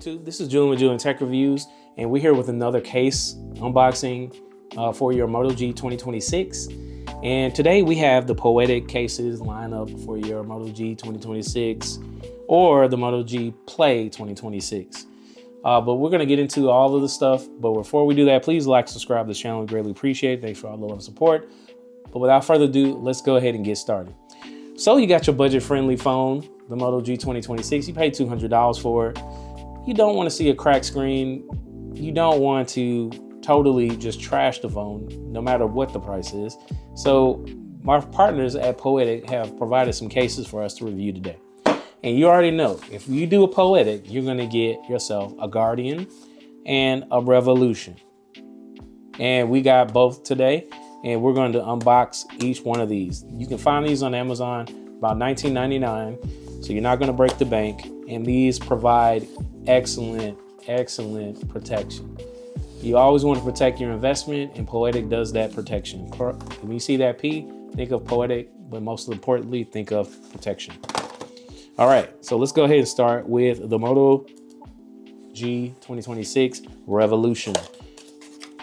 YouTube, this is Julian with Julian Tech Reviews, and we're here with another case unboxing for your Moto G 2026. And today we have the Poetic cases lineup for your Moto G 2026 or the Moto G Play 2026. But we're going to get into all of the stuff. But before we do that, please like, subscribe to the channel. We greatly appreciate it. Thanks for all the love and support. But without further ado, let's go ahead and get started. So you got your budget-friendly phone, the Moto G 2026. You paid $200 for it. You don't want to see a cracked screen. You don't want to totally just trash the phone, no matter what the price is. So my partners at Poetic have provided some cases for us to review today. And you already know, if you do a Poetic, you're going to get yourself a Guardian and a Revolution. And we got both today, and we're going to unbox each one of these. You can find these on Amazon, about $19.99, so you're not going to break the bank. And these provide excellent protection. You always want to protect your investment, and Poetic does that protection. When you see that P, think of Poetic, but most importantly, think of protection. All right, so let's go ahead and start with the Moto G 2026 Revolution.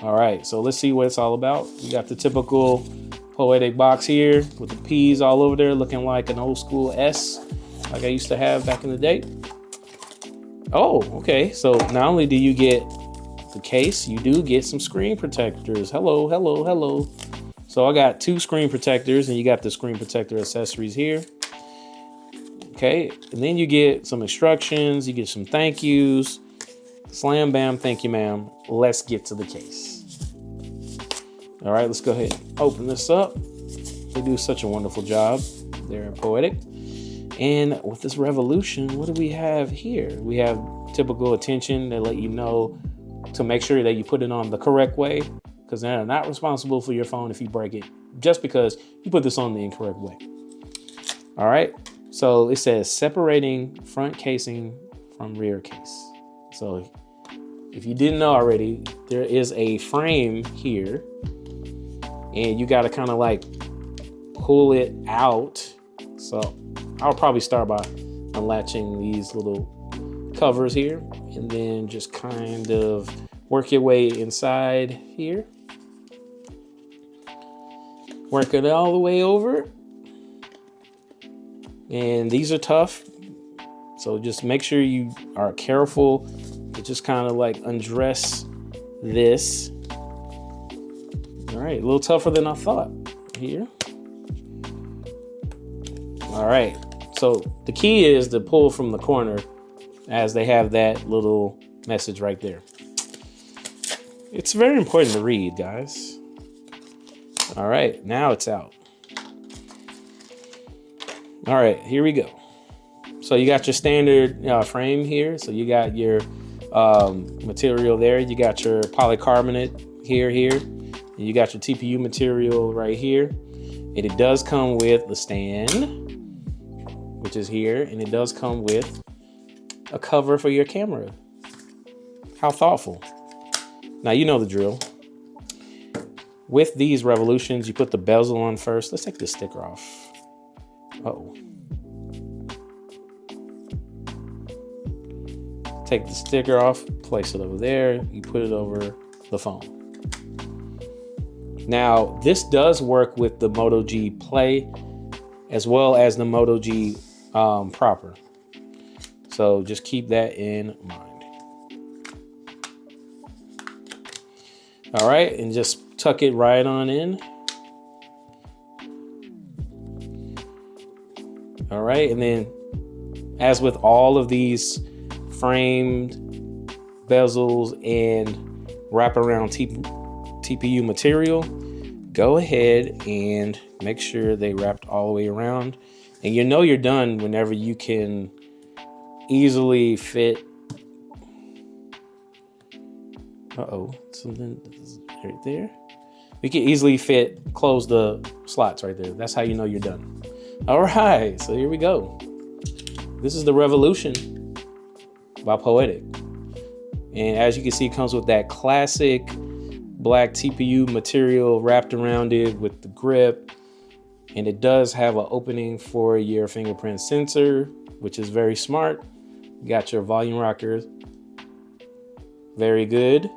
All right, so let's see what it's all about. You got the typical Poetic box here with the P's all over there, looking like an old school S, like I used to have back in the day. Oh, okay. So not only do you get the case, you do get some screen protectors. Hello. So I got two screen protectors, and you got the screen protector accessories here. Okay, and then you get some instructions, you get some thank yous. Slam bam, thank you, ma'am. Let's get to the case. All right, let's go ahead and open this up. They do such a wonderful job there at Poetic. And with this Revolution, what do we have here? We have typical attention that let you know to make sure that you put it on the correct way, because they're not responsible for your phone if you break it, just because you put this on the incorrect way. All right, so it says separating front casing from rear case. So if you didn't know already, there is a frame here, and you got to kind of like pull it out. So I'll probably start by unlatching these little covers here, and then just kind of work your way inside here. Work it all the way over. And these are tough, so just make sure you are careful to just kind of like undress this. All right, a little tougher than I thought here. All right, so the key is to pull from the corner, as they have that little message right there. It's very important to read, guys. All right, now it's out. All right, here we go. So you got your standard frame here. So you got your material there. You got your polycarbonate here, and you got your TPU material right here. And it does come with the stand, which is here, and it does come with a cover for your camera. How thoughtful. Now, you know the drill. With these Revolutions, you put the bezel on first. Let's take this sticker off. Uh-oh. Take the sticker off, place it over there. You put it over the phone. Now, this does work with the Moto G Play as well as the Moto G proper. So just keep that in mind. All right, and just tuck it right on in. All right, and then as with all of these framed bezels and wraparound TPU material, go ahead and make sure they wrapped all the way around. And you know you're done whenever you can easily fit. Something right there. We can easily close the slots right there. That's how you know you're done. All right, so here we go. This is the Revolution by Poetic. And as you can see, it comes with that classic black TPU material wrapped around it with the grip. And it does have an opening for your fingerprint sensor, which is very smart. You got your volume rocker Very good.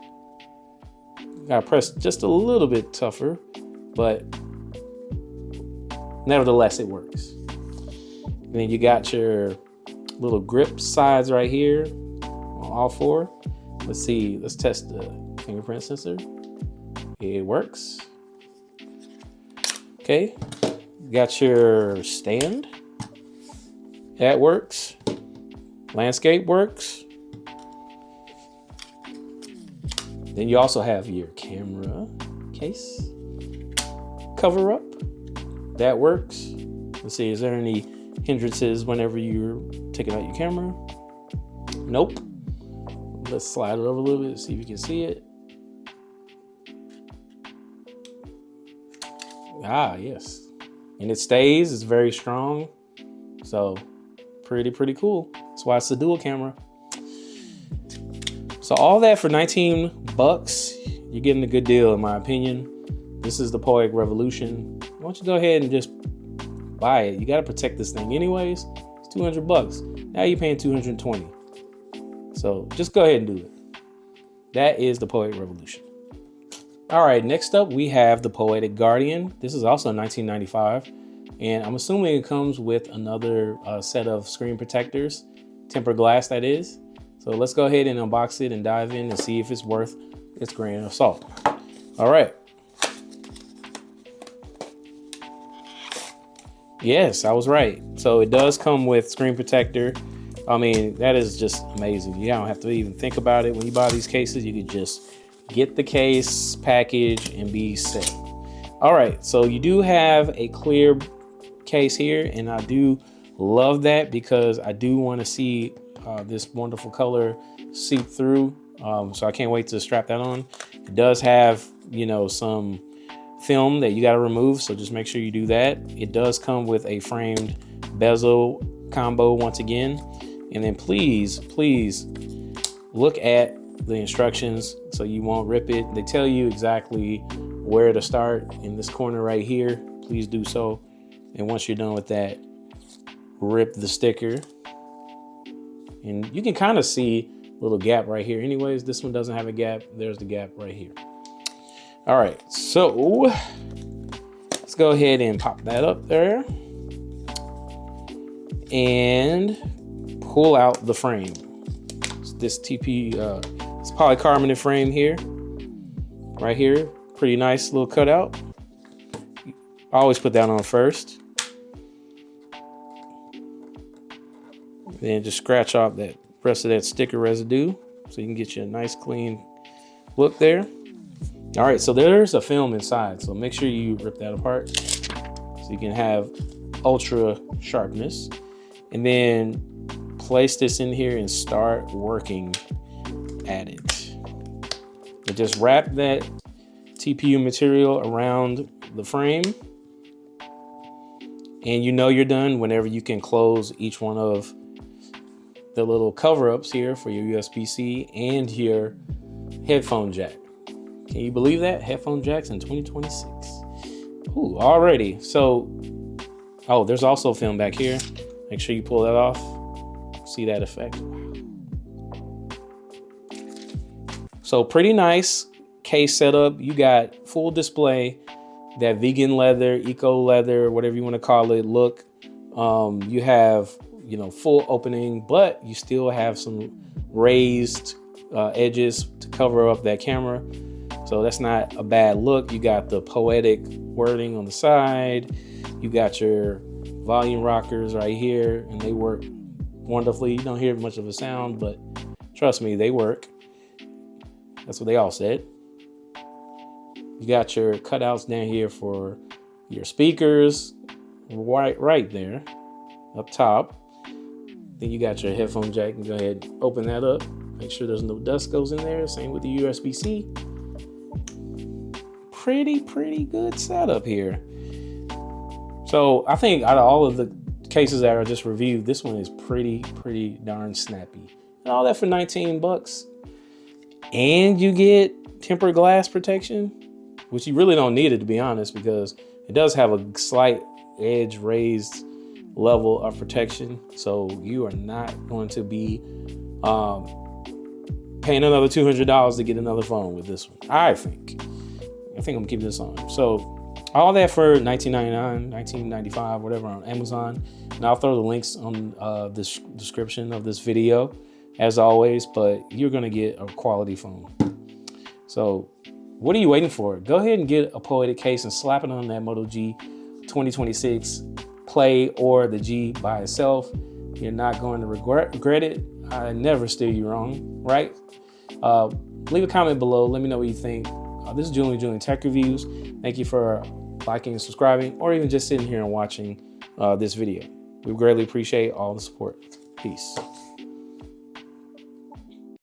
Gotta press just a little bit tougher, but nevertheless, it works. And then you got your little grip sides right here on all four. Let's see, let's test the fingerprint sensor. It works. Okay, got your stand. That works. Landscape works. Then you also have your camera case cover up. That works. Let's see, is there any hindrances whenever you're taking out your camera? Nope. Let's slide it over a little bit, see if you can see it. Ah, yes. And it stays, it's very strong. So pretty cool. That's why it's a dual camera. So all that for 19 bucks. You're getting a good deal in my opinion. This is the Poetic Revolution. Why don't you go ahead and just buy it? You got to protect this thing anyways. It's 200 bucks. Now you're paying 220. So just go ahead and do it. That is the Poetic Revolution. All right, next up we have the Poetic Guardian. This is also 1995. And I'm assuming it comes with another set of screen protectors, tempered glass that is. So let's go ahead and unbox it and dive in and see if it's worth its grain of salt. All right. Yes, I was right. So it does come with screen protector. I mean, that is just amazing. You don't have to even think about it. When you buy these cases, you could just get the case, package, and be set. All right, so you do have a clear case here, and I do love that because I do want to see this wonderful color seep through. So I can't wait to strap that on. It does have, you know, some film that you got to remove, so just make sure you do that. It does come with a framed bezel combo once again, and then please look at the instructions so you won't rip it. They tell you exactly where to start in this corner right here. Please do so. And once you're done with that, rip the sticker. And you can kind of see a little gap right here. Anyways, this one doesn't have a gap. There's the gap right here. All right, so let's go ahead and pop that up there and pull out the frame. It's this it's polycarbonate frame here, right here. Pretty nice little cutout. I always put that on first. Then just scratch off that rest of that sticker residue so you can get you a nice clean look there. All right, so there's a film inside, so make sure you rip that apart so you can have ultra sharpness. And then place this in here and start working at it. And just wrap that TPU material around the frame. And you know you're done whenever you can close each one of the little cover-ups here for your USB-C and your headphone jack. Can you believe that? Headphone jacks in 2026. Ooh, already. So, oh, there's also film back here. Make sure you pull that off. See that effect? So pretty nice case setup. You got full display, that vegan leather, eco leather, whatever you want to call it, look. You have, you know, full opening, but you still have some raised edges to cover up that camera. So that's not a bad look. You got the poetic wording on the side. You got your volume rockers right here, and they work wonderfully. You don't hear much of a sound, but trust me, they work. That's what they all said. You got your cutouts down here for your speakers, right there, up top. Then you got your headphone jack. You go ahead and open that up. Make sure there's no dust goes in there. Same with the USB-C. Pretty good setup here. So I think out of all of the cases that are just reviewed, this one is pretty darn snappy. And all that for 19 bucks. And you get tempered glass protection, which you really don't need it, to be honest, because it does have a slight edge raised level of protection. So you are not going to be paying another $200 to get another phone with this one. I think I'm gonna keep this on. So all that for $19.99, $19.95, whatever, on Amazon. And I'll throw the links on this description of this video, as always. But you're gonna get a quality phone. So what are you waiting for? Go ahead and get a Poetic case and slap it on that Moto G 2026 Play or the G by itself. You're not going to regret it. I never steer you wrong, right? Leave a comment below. Let me know what you think. This is Julian Tech Reviews. Thank you for liking and subscribing, or even just sitting here and watching this video. We greatly appreciate all the support. Peace.